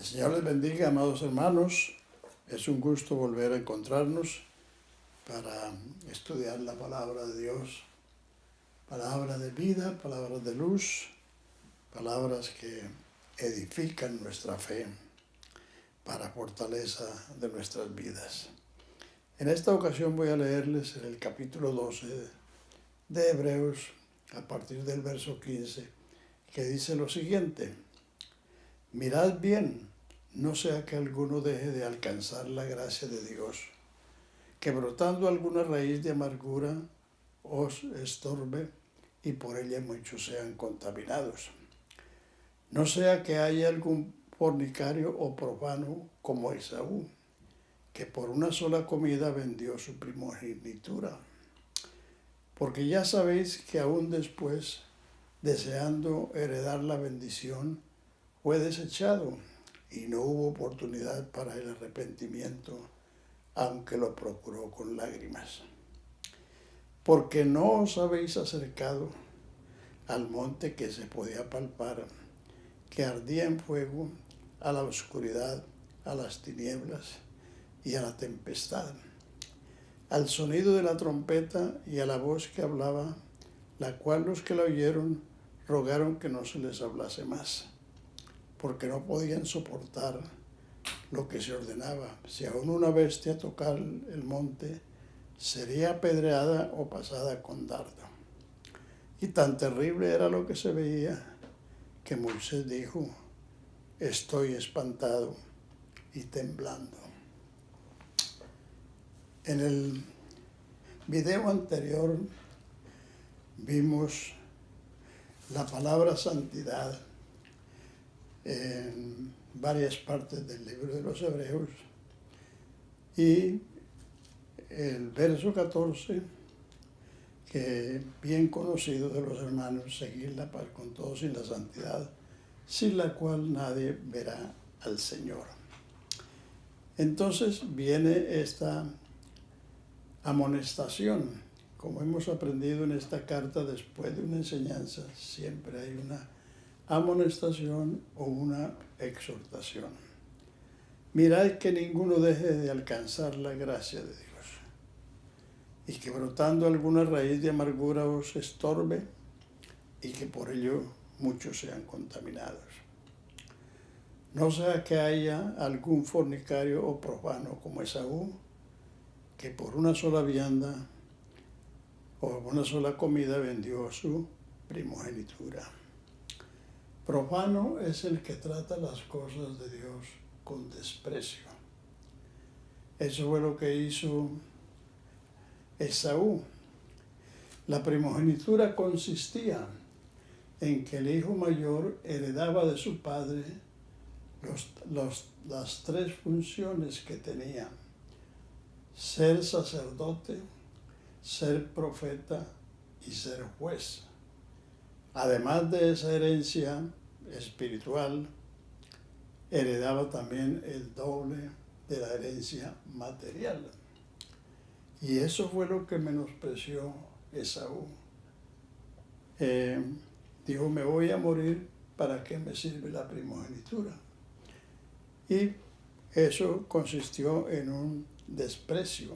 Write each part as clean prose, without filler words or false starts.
El Señor les bendiga, amados hermanos. Es un gusto volver a encontrarnos para estudiar la palabra de Dios. Palabra de vida, palabras de luz, palabras que edifican nuestra fe para fortaleza de nuestras vidas. En esta ocasión voy a leerles en el capítulo 12 de Hebreos, a partir del verso 15, que dice lo siguiente: mirad bien, no sea que alguno deje de alcanzar la gracia de Dios, que brotando alguna raíz de amargura os estorbe y por ella muchos sean contaminados. No sea que haya algún fornicario o profano como Esaú, que por una sola comida vendió su primogenitura. Porque ya sabéis que aún después, deseando heredar la bendición, fue desechado y no hubo oportunidad para el arrepentimiento, aunque lo procuró con lágrimas. Porque no os habéis acercado al monte que se podía palpar, que ardía en fuego, a la oscuridad, a las tinieblas y a la tempestad, al sonido de la trompeta y a la voz que hablaba, la cual los que la oyeron rogaron que no se les hablase más, porque no podían soportar lo que se ordenaba. Si aún una bestia tocara el monte, sería apedreada o pasada con dardo. Y tan terrible era lo que se veía, que Moisés dijo: estoy espantado y temblando. En el video anterior vimos la palabra santidad en varias partes del libro de los Hebreos, y el verso 14, que bien conocido de los hermanos: seguir la paz con todos y la santidad, sin la cual nadie verá al Señor. Entonces viene esta amonestación. Como hemos aprendido en esta carta, después de una enseñanza siempre hay una amonestación o una exhortación. Mirad que ninguno deje de alcanzar la gracia de Dios, y que brotando alguna raíz de amargura os estorbe, y que por ello muchos sean contaminados. No sea que haya algún fornicario o profano como Esaú, que por una sola vianda o una sola comida vendió su primogenitura. Profano es el que trata las cosas de Dios con desprecio. Eso fue lo que hizo Esaú. La primogenitura consistía en que el hijo mayor heredaba de su padre las tres funciones que tenía: ser sacerdote, ser profeta y ser juez. Además de esa herencia espiritual, heredaba también el doble de la herencia material. Y eso fue lo que menospreció Esaú. Dijo: me voy a morir, ¿para qué me sirve la primogenitura? Y eso consistió en un desprecio.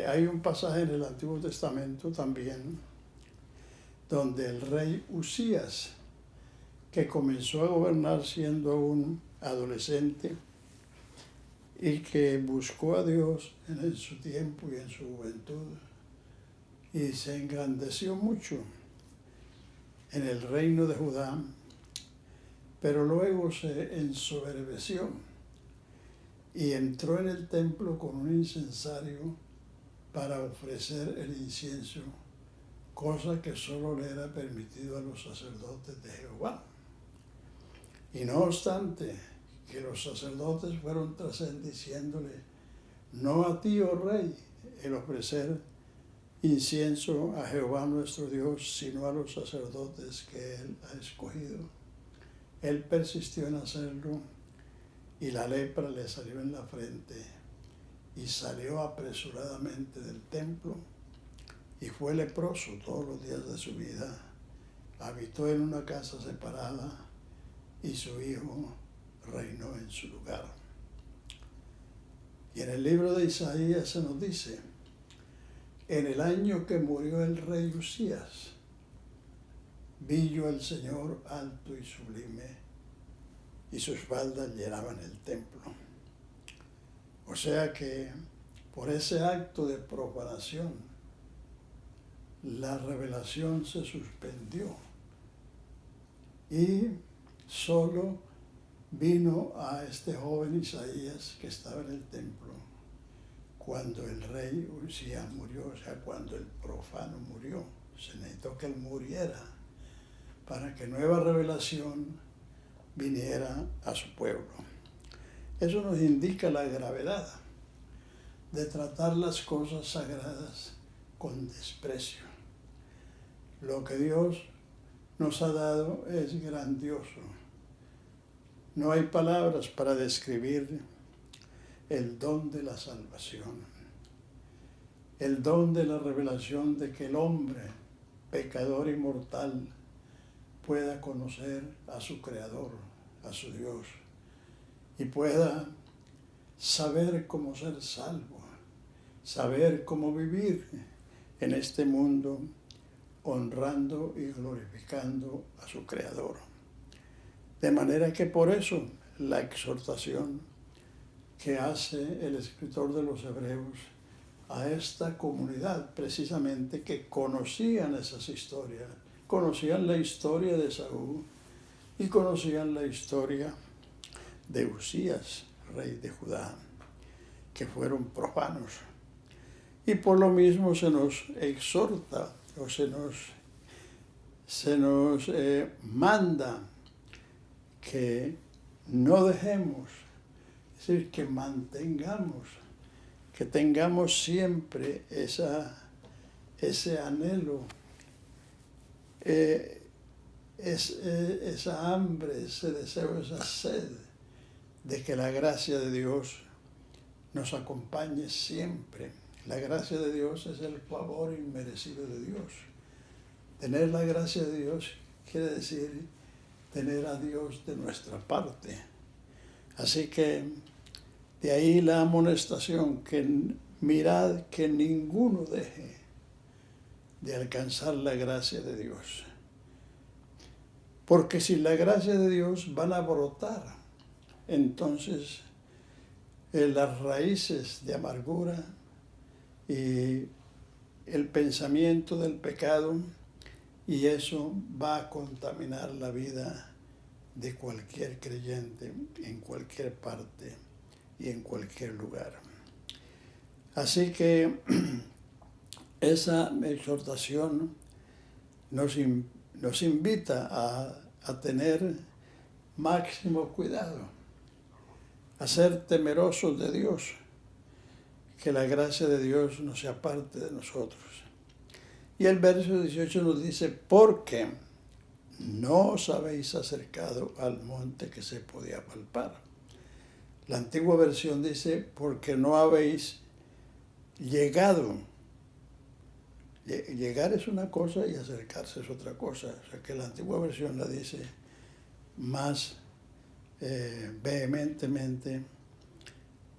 Hay un pasaje en el Antiguo Testamento también, donde el rey Usías, que comenzó a gobernar siendo un adolescente y que buscó a Dios en su tiempo y en su juventud, y se engrandeció mucho en el reino de Judá, pero luego se ensoberbeció y entró en el templo con un incensario para ofrecer el incienso, cosa que solo le era permitido a los sacerdotes de Jehová. Y no obstante, que los sacerdotes fueron tras él diciéndole: no a ti, oh rey, el ofrecer incienso a Jehová nuestro Dios, sino a los sacerdotes que él ha escogido. Él persistió en hacerlo, y la lepra le salió en la frente, y salió apresuradamente del templo, y fue leproso todos los días de su vida. Habitó en una casa separada, y su hijo reinó en su lugar. Y en el libro de Isaías se nos dice, en el año que murió el rey Usías, vi yo al Señor alto y sublime, y sus faldas llenaban el templo. O sea que por ese acto de profanación, la revelación se suspendió y solo vino a este joven Isaías que estaba en el templo cuando el rey Usías murió, o sea, cuando el profano murió. Se necesitó que él muriera para que nueva revelación viniera a su pueblo. Eso nos indica la gravedad de tratar las cosas sagradas con desprecio. Lo que Dios nos ha dado es grandioso. No hay palabras para describir el don de la salvación, el don de la revelación de que el hombre, pecador y mortal, pueda conocer a su Creador, a su Dios, y pueda saber cómo ser salvo, saber cómo vivir en este mundo honrando y glorificando a su Creador. De manera que por eso la exhortación que hace el escritor de los Hebreos a esta comunidad, precisamente que conocían esas historias, conocían la historia de Saúl y conocían la historia de Usías, rey de Judá, que fueron profanos. Y por lo mismo se nos exhorta o se nos manda que no dejemos, es decir, que mantengamos, que tengamos siempre ese anhelo, esa hambre, ese deseo, esa sed de que la gracia de Dios nos acompañe siempre. La gracia de Dios es el favor inmerecido de Dios. Tener la gracia de Dios quiere decir tener a Dios de nuestra parte. Así que de ahí la amonestación, que mirad que ninguno deje de alcanzar la gracia de Dios. Porque sin la gracia de Dios van a brotar entonces las raíces de amargura y el pensamiento del pecado, y eso va a contaminar la vida de cualquier creyente en cualquier parte y en cualquier lugar. Así que esa exhortación nos invita a tener máximo cuidado, a ser temerosos de Dios, que la gracia de Dios no se aparte de nosotros. Y el verso 18 nos dice, porque no os habéis acercado al monte que se podía palpar. La antigua versión dice, porque no habéis llegado. Llegar es una cosa y acercarse es otra cosa. O sea que la antigua versión la dice más vehementemente,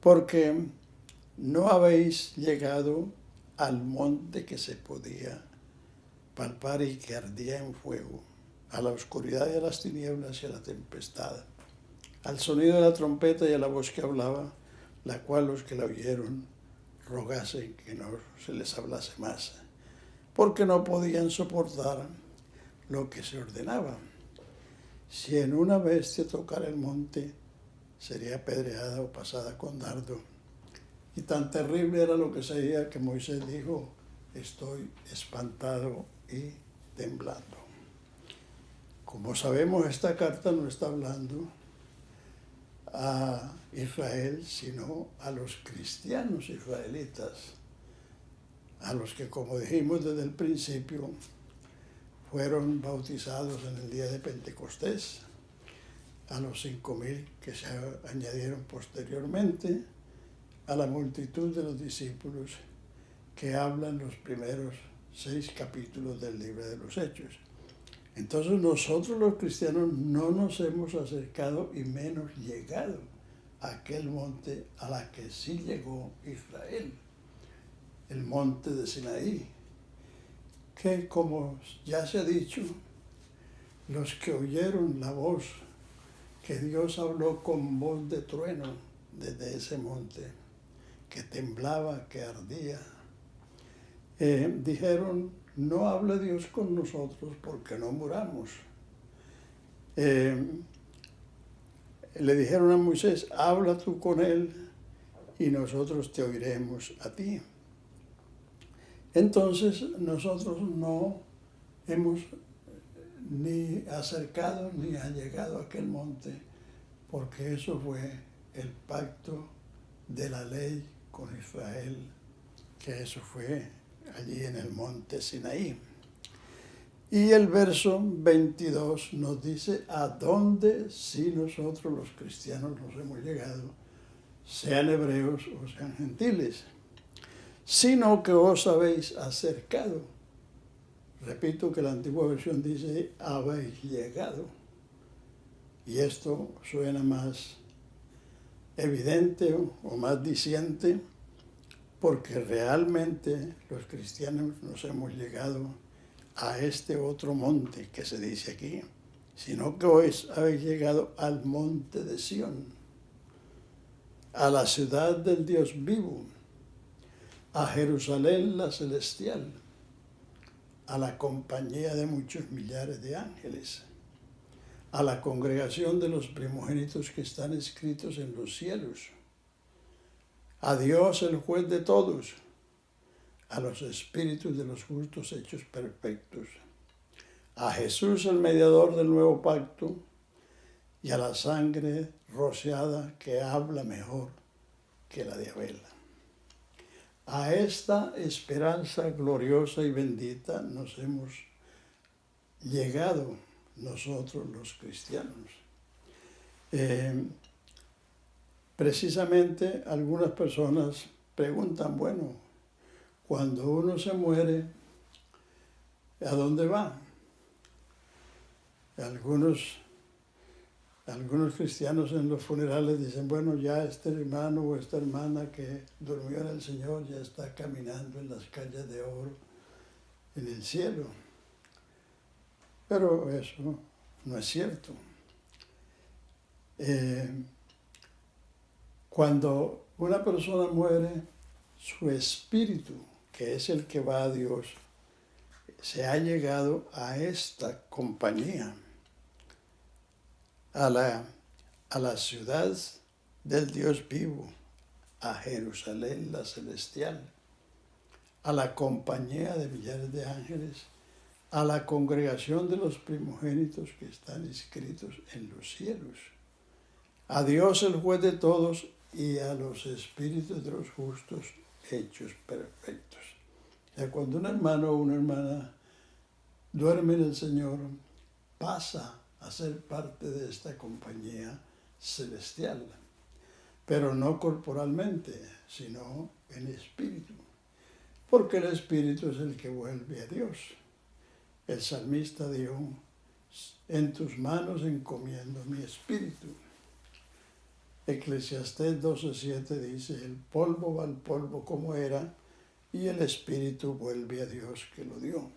porque no habéis llegado al monte que se podía palpar y que ardía en fuego, a la oscuridad y a las tinieblas y a la tempestad, al sonido de la trompeta y a la voz que hablaba, la cual los que la oyeron rogasen que no se les hablase más, porque no podían soportar lo que se ordenaba. Si en una bestia tocara el monte, sería apedreada o pasada con dardo. Y tan terrible era lo que se veía que Moisés dijo, estoy espantado y temblando. Como sabemos, esta carta no está hablando a Israel, sino a los cristianos israelitas, a los que, como dijimos desde el principio, fueron bautizados en el día de Pentecostés, a los 5,000 que se añadieron posteriormente, a la multitud de los discípulos que hablan los primeros 6 capítulos del libro de los Hechos. Entonces nosotros los cristianos no nos hemos acercado y menos llegado a aquel monte a la que sí llegó Israel, el monte de Sinaí, que como ya se ha dicho, los que oyeron la voz que Dios habló con voz de trueno desde ese monte, que temblaba, que ardía, dijeron, no hable Dios con nosotros porque no muramos. Le dijeron a Moisés, habla tú con él y nosotros te oiremos a ti. Entonces nosotros no hemos ni acercado ni llegado a aquel monte, porque eso fue el pacto de la ley con Israel, que eso fue allí en el monte Sinaí. Y el verso 22 nos dice a dónde sí nosotros los cristianos nos hemos llegado, sean hebreos o sean gentiles, sino que os habéis acercado. Repito que la antigua versión dice habéis llegado. Y esto suena más evidente o más diciente, porque realmente los cristianos nos hemos llegado a este otro monte que se dice aquí, sino que hoy habéis llegado al monte de Sión, a la ciudad del Dios vivo, a Jerusalén la celestial, a la compañía de muchos millares de ángeles, a la congregación de los primogénitos que están escritos en los cielos, a Dios el juez de todos, a los espíritus de los justos hechos perfectos, a Jesús el mediador del nuevo pacto y a la sangre rociada que habla mejor que la de Abel. A esta esperanza gloriosa y bendita nos hemos llegado nosotros los cristianos. Precisamente algunas personas preguntan, bueno, cuando uno se muere, ¿a dónde va? Algunos cristianos en los funerales dicen, bueno, ya este hermano o esta hermana que durmió en el Señor ya está caminando en las calles de oro en el cielo. Pero eso no es cierto. Cuando una persona muere, su espíritu, que es el que va a Dios, se ha llegado a esta compañía, a la ciudad del Dios vivo, a Jerusalén la celestial, a la compañía de millares de ángeles, a la congregación de los primogénitos que están inscritos en los cielos, a Dios el juez de todos y a los espíritus de los justos hechos perfectos. O sea, cuando un hermano o una hermana duerme en el Señor, pasa a ser parte de esta compañía celestial, pero no corporalmente, sino en espíritu, porque el espíritu es el que vuelve a Dios. El salmista dijo, en tus manos encomiendo mi espíritu. Eclesiastés 12:7 dice, el polvo va al polvo como era, y el espíritu vuelve a Dios que lo dio.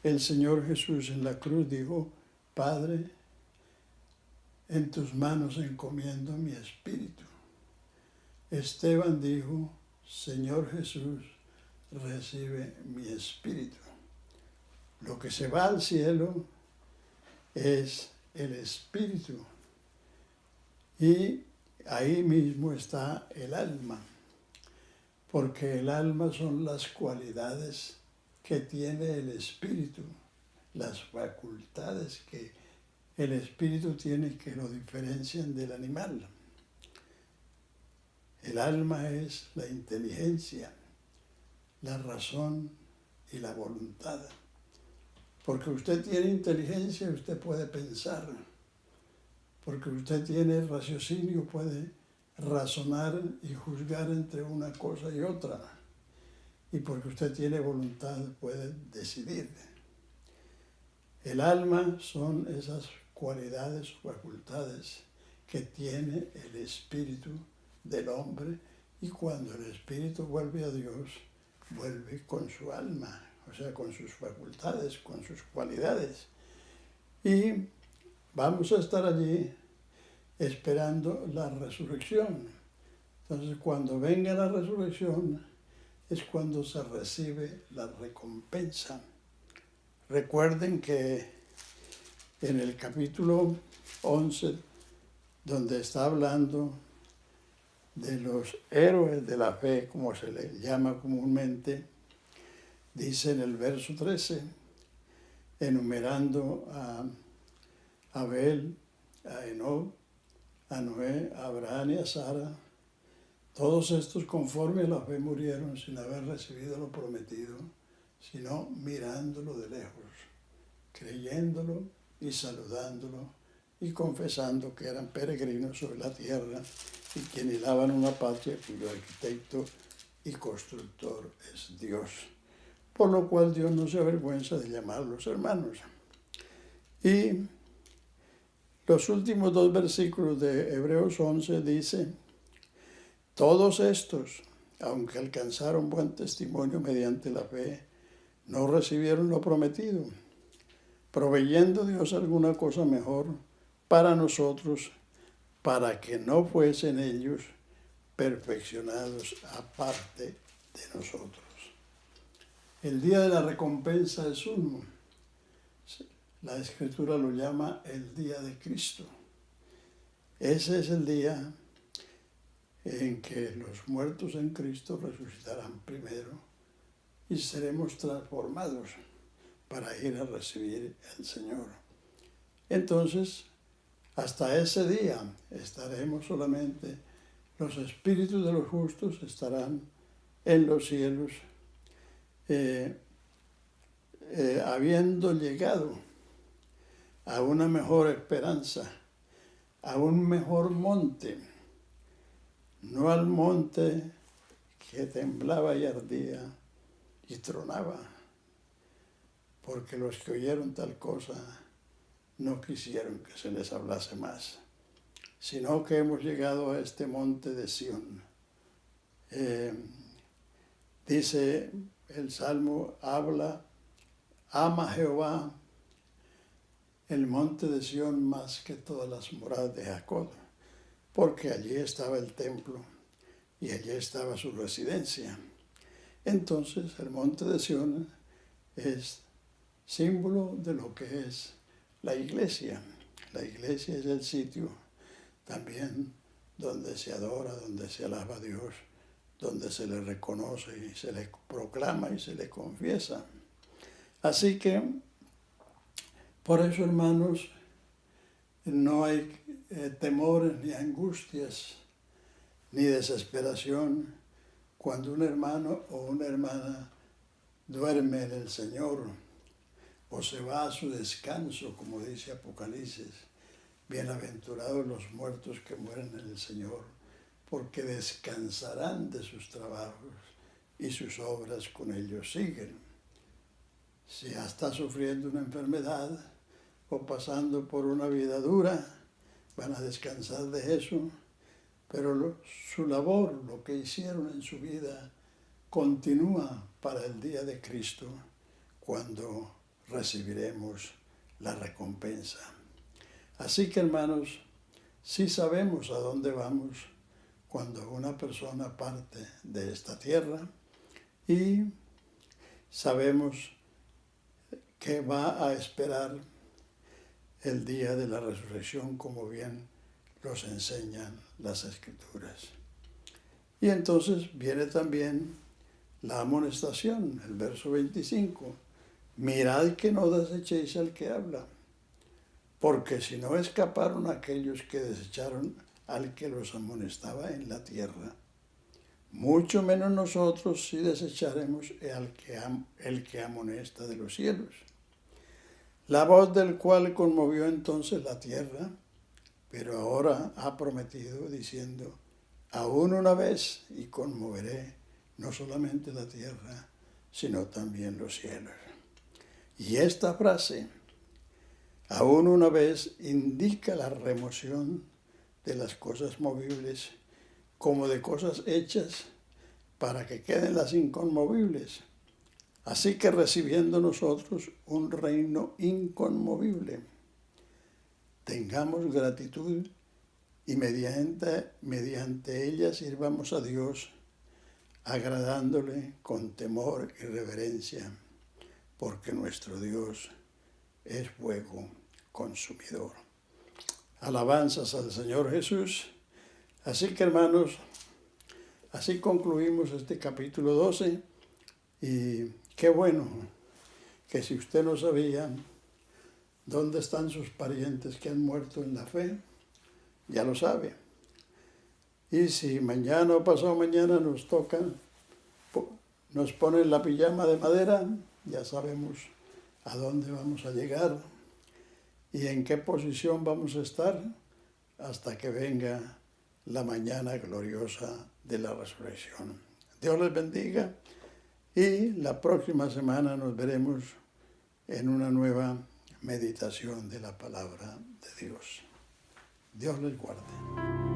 El Señor Jesús en la cruz dijo, Padre, en tus manos encomiendo mi espíritu. Esteban dijo, Señor Jesús, recibe mi espíritu. Lo que se va al cielo es el espíritu. Y ahí mismo está el alma, porque el alma son las cualidades que tiene el espíritu, las facultades que el espíritu tiene que lo diferencian del animal. El alma es la inteligencia, la razón y la voluntad. Porque usted tiene inteligencia, usted puede pensar. Porque usted tiene raciocinio, puede razonar y juzgar entre una cosa y otra. Y porque usted tiene voluntad, puede decidir. El alma son esas cualidades o facultades que tiene el espíritu del hombre, y cuando el espíritu vuelve a Dios, vuelve con su alma, o sea, con sus facultades, con sus cualidades. Y vamos a estar allí esperando la resurrección. Entonces, cuando venga la resurrección, es cuando se recibe la recompensa. Recuerden que en el capítulo 11, donde está hablando de los héroes de la fe, como se les llama comúnmente, dice en el verso 13, enumerando a Abel, a Enoc, a Noé, a Abraham y a Sara, todos estos conforme a la fe murieron sin haber recibido lo prometido, sino mirándolo de lejos, creyéndolo y saludándolo y confesando que eran peregrinos sobre la tierra y que anhelaban una patria cuyo arquitecto y constructor es Dios, por lo cual Dios no se avergüenza de llamarlos hermanos. Y los últimos 2 versículos de Hebreos 11 dice: todos estos, aunque alcanzaron buen testimonio mediante la fe, no recibieron lo prometido, proveyendo Dios alguna cosa mejor para nosotros, para que no fuesen ellos perfeccionados aparte de nosotros. El día de la recompensa es uno. La Escritura lo llama el día de Cristo. Ese es el día en que los muertos en Cristo resucitarán primero y seremos transformados para ir a recibir al Señor. Entonces, hasta ese día estaremos solamente, los espíritus de los justos estarán en los cielos, habiendo llegado a una mejor esperanza, a un mejor monte, no al monte que temblaba y ardía y tronaba, porque los que oyeron tal cosa no quisieron que se les hablase más, sino que hemos llegado a este monte de Sión. Dice el Salmo, ama Jehová el monte de Sión más que todas las moradas de Jacob, porque allí estaba el templo y allí estaba su residencia. Entonces el monte de Sión es símbolo de lo que es la iglesia. La iglesia es el sitio también donde se adora, donde se alaba a Dios, donde se le reconoce y se le proclama y se le confiesa. Así que, por eso, hermanos, no hay temores ni angustias ni desesperación cuando un hermano o una hermana duerme en el Señor o se va a su descanso, como dice Apocalipsis. Bienaventurados los muertos que mueren en el Señor, porque descansarán de sus trabajos y sus obras con ellos siguen. Si ya está sufriendo una enfermedad o pasando por una vida dura, van a descansar de eso, pero su labor, lo que hicieron en su vida, continúa para el día de Cristo, cuando recibiremos la recompensa. Así que, hermanos, sí sabemos a dónde vamos cuando una persona parte de esta tierra, y sabemos que va a esperar el día de la resurrección, como bien los enseñan las Escrituras. Y entonces viene también la amonestación, el verso 25. Mirad que no desechéis al que habla, porque si no escaparon aquellos que desecharon al que los amonestaba en la tierra, mucho menos nosotros si desecharemos el que amonesta de los cielos. La voz del cual conmovió entonces la tierra, pero ahora ha prometido diciendo, aún una vez y conmoveré no solamente la tierra, sino también los cielos. Y esta frase Aún una vez indica la remoción de las cosas movibles como de cosas hechas para que queden las inconmovibles. Así que recibiendo nosotros un reino inconmovible, tengamos gratitud y mediante ella sirvamos a Dios, agradándole con temor y reverencia, porque nuestro Dios es fuego consumidor. Alabanzas al Señor Jesús. Así que, hermanos, así concluimos este capítulo 12 y qué bueno que si usted no sabía dónde están sus parientes que han muerto en la fe, ya lo sabe. Y si mañana o pasado mañana nos tocan, nos ponen la pijama de madera, ya sabemos a dónde vamos a llegar y en qué posición vamos a estar hasta que venga la mañana gloriosa de la resurrección. Dios les bendiga y la próxima semana nos veremos en una nueva meditación de la palabra de Dios. Dios les guarde.